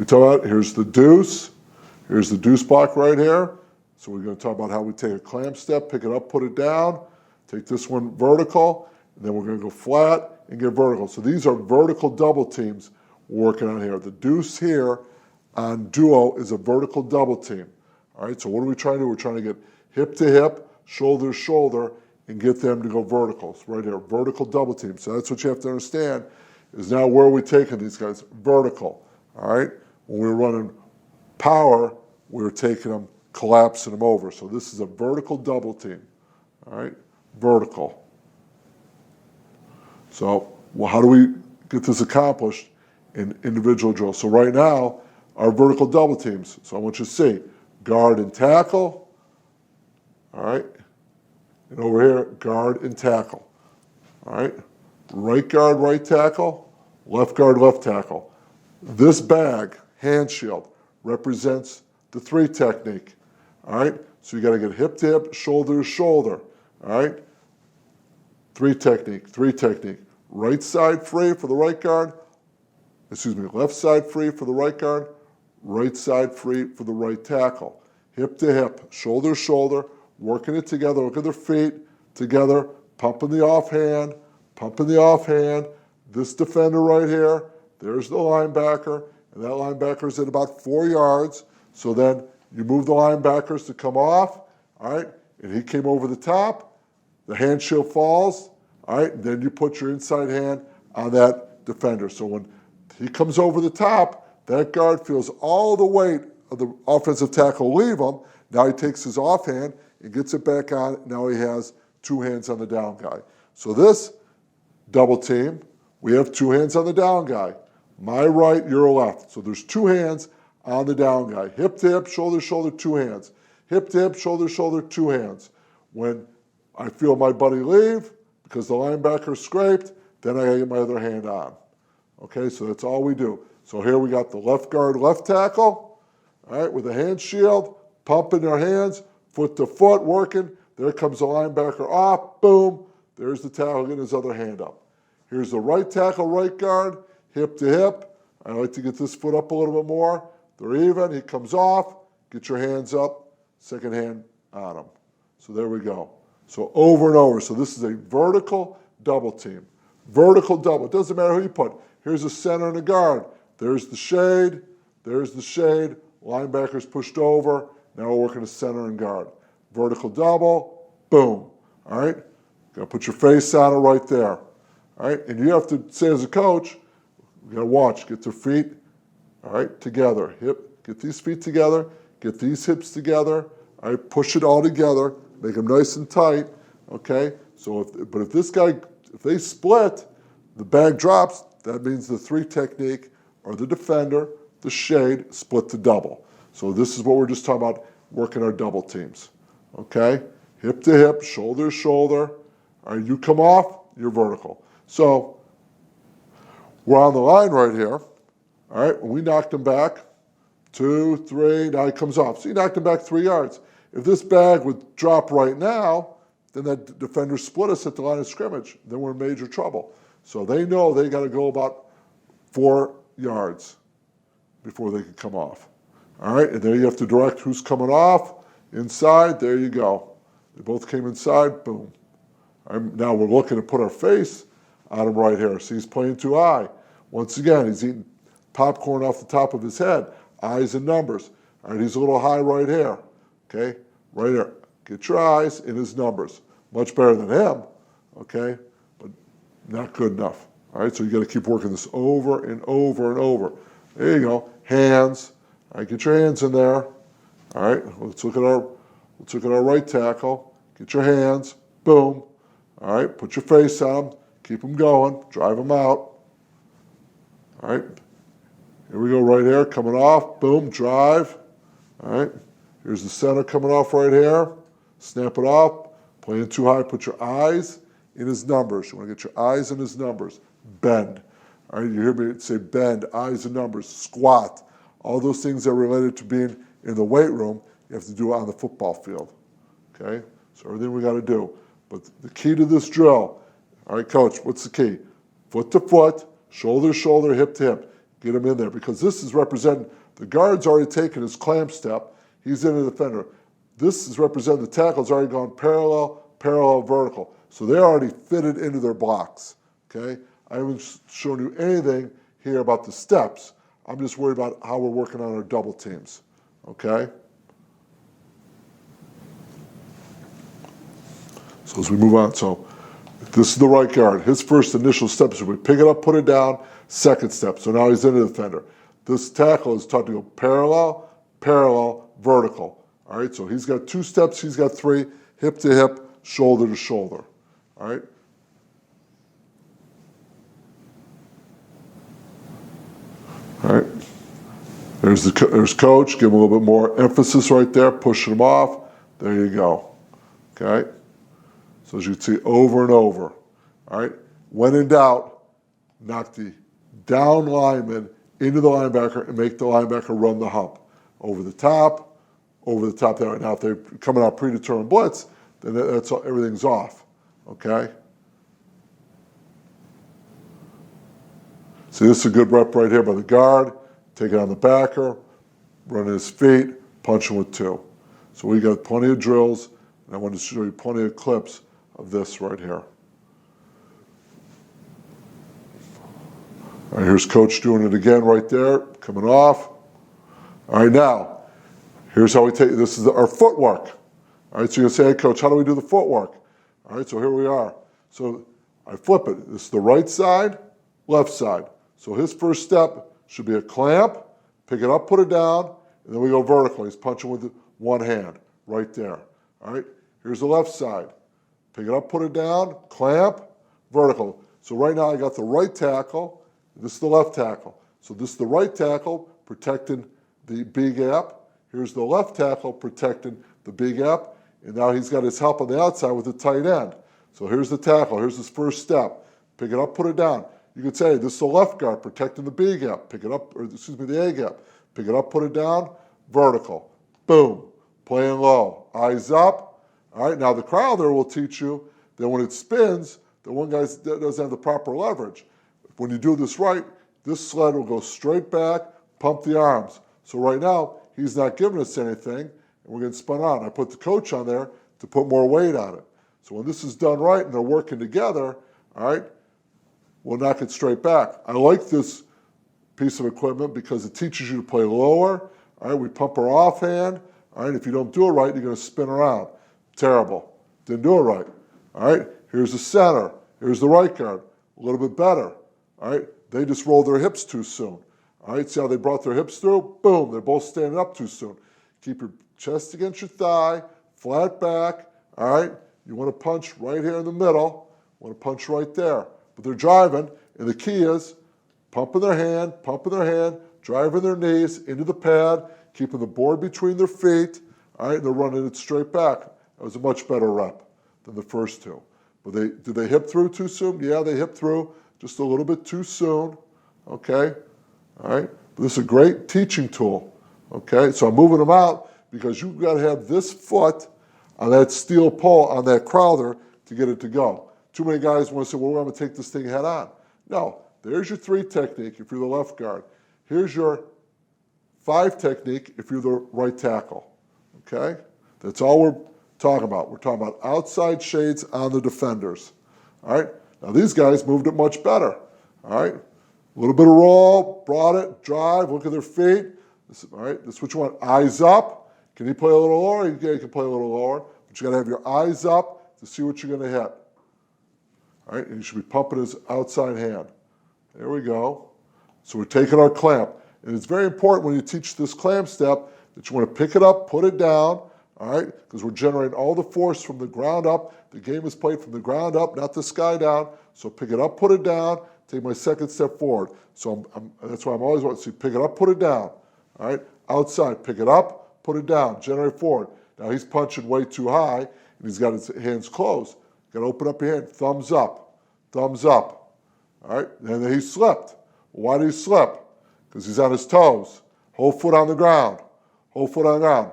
We talk about, here's the deuce. Here's the deuce block right here. So we're going to talk about how we take a clamp step, pick it up, put it down, take this one vertical, and then we're going to go flat and get vertical. So these are vertical double teams we're working on here. The deuce here on duo is a vertical double team. All right, so what are we trying to do? We're trying to get hip to hip, shoulder to shoulder, and get them to go vertical. So right here, vertical double team. So that's what you have to understand is now where are we taking these guys? Vertical. All right, when we were running power, we were taking them, collapsing them over. So this is a vertical double team. All right, vertical. So well, how do we get this accomplished in individual drills? So right now, our vertical double teams. So I want you to see guard and tackle. All right, and over here, guard and tackle. All right, right guard, right tackle, left guard, left tackle. This bag, hand shield, represents the 3 technique. All right, so you got to get hip to hip, shoulder to shoulder. All right, 3 technique, 3 technique. Right side free for the right guard. Excuse me, left side free for the right guard. Right side free for the right tackle. Hip to hip, shoulder to shoulder, working it together. Look at their feet together, pumping the offhand, pumping the offhand. This defender right here, there's the linebacker, and that linebacker's at about 4 yards. So then you move the linebackers to come off, all right, and he came over the top. The hand shield falls, all right, and then you put your inside hand on that defender. So when he comes over the top, that guard feels all the weight of the offensive tackle leave him. Now he takes his offhand and gets it back on. Now he has 2 hands on the down guy. So this double team, we have 2 hands on the down guy. My right, your left. So there's 2 hands on the down guy. Hip to hip, shoulder to shoulder, 2 hands. Hip to hip, shoulder to shoulder, 2 hands. When I feel my buddy leave, because the linebacker scraped, then I gotta get my other hand on. Okay, so that's all we do. So here we got the left guard, left tackle, all right, with a hand shield, pumping their hands, foot to foot, working. There comes the linebacker off, boom. There's the tackle getting his other hand up. Here's the right tackle, right guard, hip to hip. I like to get this foot up a little bit more. They're even, he comes off, get your hands up, second hand on him. So there we go. So over and over. So this is a vertical double team. Vertical double. It doesn't matter who you put. Here's the center and the guard. There's the shade. There's the shade. Linebackers pushed over. Now we're working the center and guard. Vertical double. Boom. All right? Got to put your face on it right there. All right? And you have to say as a coach, you got to watch. Get their feet, all right, together. Hip. Get these feet together. Get these hips together. All right? Push it all together. Make them nice and tight. Okay? So, if this guy, if they split, the bag drops, that means the 3 technique or the defender, the shade, split to double. So this is what we're just talking about, working our double teams. Okay? Hip to hip, shoulder to shoulder. All right, you come off, you're vertical. So we're on the line right here. All right, when we knocked him back, 2, 3, now he comes off. So you knocked him back 3 yards. If this bag would drop right now, then that defender split us at the line of scrimmage. Then we're in major trouble. So they know they got to go about 4 yards before they can come off. All right, and there you have to direct who's coming off. Inside, there you go. They both came inside, boom. Now we're looking to put our face on him right here. See, he's playing too high. Once again, he's eating popcorn off the top of his head. Eyes and numbers. All right, he's a little high right here. Okay, right here. Get your eyes in his numbers. Much better than him, okay, but not good enough. All right, so you got to keep working this over and over and over. There you go. Hands. All right, get your hands in there. All right, let's look at our right tackle. Get your hands. Boom. All right, put your face on him. Keep him going. Drive him out. All right. Here we go right here. Coming off. Boom. Drive. All right. Here's the center coming off right here. Snap it off. Playing too high. Put your eyes in his numbers. You want to get your eyes in his numbers. Bend. All right. You hear me say bend, eyes and numbers, squat. All those things that are related to being in the weight room, you have to do on the football field. Okay? So everything we got to do. But the key to this drill, all right, coach, what's the key? Foot to foot, shoulder to shoulder, hip to hip. Get him in there, because this is representing, the guard's already taken his clamp step. He's in the defender. This is representing the tackle's already gone parallel, parallel, vertical. So they're already fitted into their blocks, okay? I haven't shown you anything here about the steps. I'm just worried about how we're working on our double teams, okay? So as we move on, so this is the right guard. His first initial step is we pick it up, put it down, second step. So now he's in the defender. This tackle is taught to go parallel, parallel, vertical. All right, so he's got 2 steps, he's got 3, hip to hip, shoulder to shoulder. All right. All right. There's coach. Give him a little bit more emphasis right there, pushing him off. There you go. Okay. So as you can see, over and over. All right. When in doubt, knock the down lineman into the linebacker and make the linebacker run the hump. Over the top there. Now, if they're coming out predetermined blitz, then everything's off. Okay. See, this is a good rep right here by the guard. Take it on the backer, running his feet, punching with 2. So we got plenty of drills, and I want to show you plenty of clips of this right here. All right, here's coach doing it again right there, coming off. All right, now, here's how we take, this is our footwork. All right, so you're going to say, hey, coach, how do we do the footwork? All right, so here we are. So I flip it. This is the right side, left side. So his first step should be a clamp, pick it up, put it down, and then we go vertical. He's punching with one hand right there. All right, here's the left side. Pick it up, put it down, clamp, vertical. So right now I got the right tackle. This is the left tackle. So this is the right tackle protecting the B gap. Here's the left tackle protecting the B gap. And now he's got his help on the outside with the tight end. So here's the tackle. Here's his first step. Pick it up, put it down. You could say this is the left guard protecting the B gap. Pick it up, or excuse me, the A gap. Pick it up, put it down, vertical. Boom. Playing low. Eyes up. All right, now the crowder will teach you that when it spins, the one guy doesn't have the proper leverage. When you do this right, this sled will go straight back, pump the arms. So right now, he's not giving us anything, and we're getting spun on. I put the coach on there to put more weight on it. So when this is done right and they're working together, all right, we'll knock it straight back. I like this piece of equipment because it teaches you to play lower. All right, we pump our offhand. All right, if you don't do it right, you're going to spin around. Terrible. Didn't do it right. All right, here's the center. Here's the right guard. A little bit better. All right, they just rolled their hips too soon. All right, see how they brought their hips through? Boom, they're both standing up too soon. Keep your chest against your thigh, flat back. All right, you want to punch right here in the middle. You want to punch right there. But they're driving, and the key is pumping their hand, driving their knees into the pad, keeping the board between their feet, all right, and they're running it straight back. That was a much better rep than the first 2. But did they hip through too soon? Yeah, they hip through just a little bit too soon, okay? All right, but this is a great teaching tool, okay? So I'm moving them out because you've got to have this foot on that steel pole on that crowder to get it to go. Too many guys want to say, well, I'm going to take this thing head on. No, there's your 3 technique if you're the left guard. Here's your 5 technique if you're the right tackle, okay? That's all we're talking about. We're talking about outside shades on the defenders, all right? Now, these guys moved it much better, all right? A little bit of roll, brought it, drive, look at their feet. All right, this is what you want. Eyes up. Can he play a little lower? Yeah, you can play a little lower, but you got to have your eyes up to see what you're going to hit. All right, and you should be pumping his outside hand. There we go. So we're taking our clamp. And it's very important when you teach this clamp step that you want to pick it up, put it down, all right, because we're generating all the force from the ground up. The game is played from the ground up, not the sky down. So pick it up, put it down, take my second step forward. So that's why I'm always wanting to see pick it up, put it down. All right, outside, pick it up, put it down, generate forward. Now he's punching way too high, and he's got his hands closed. Got to open up your hand, thumbs up, thumbs up. All right, and then he slipped. Why did he slip? Because he's on his toes. Whole foot on the ground. Whole foot on the ground.